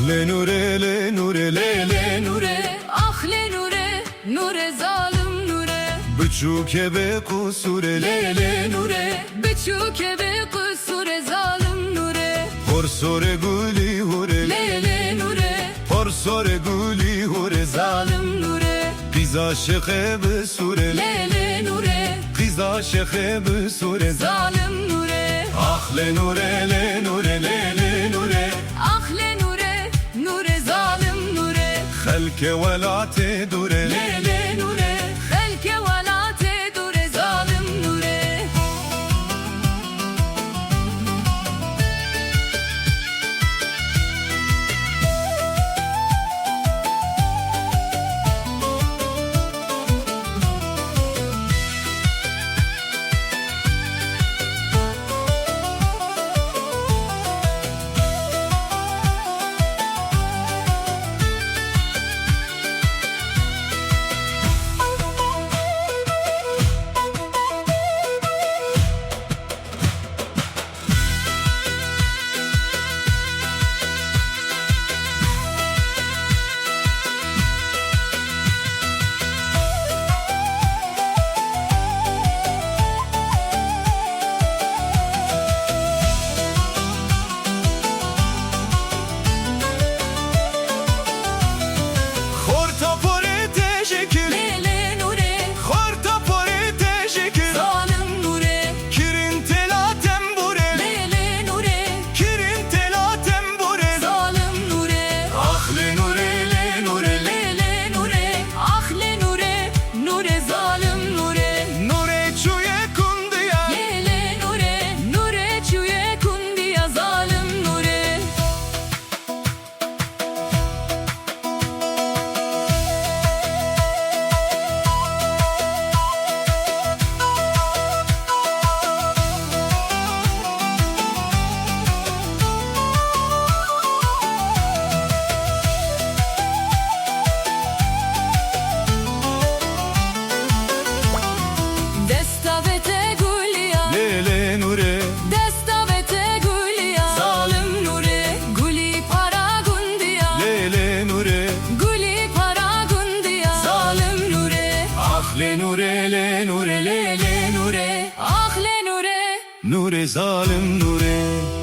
le nure le nure le le nure, ah le nure, nure zalim nure. Bıçuke be kusure le le nure, bıçuke be kusure zalim nure. Horsore guli hure le nure, horsore guli hure zalim nure. Kıza şehe be sure le nure, kıza şehe be sure zalim nure. Ah le nure le nure le le nure Ah le nure, nure zalim nure. Halke velate dure le nure, helke velate dure zalim nure. Le nure le nure le le nure Ah le nure, nure zalim nure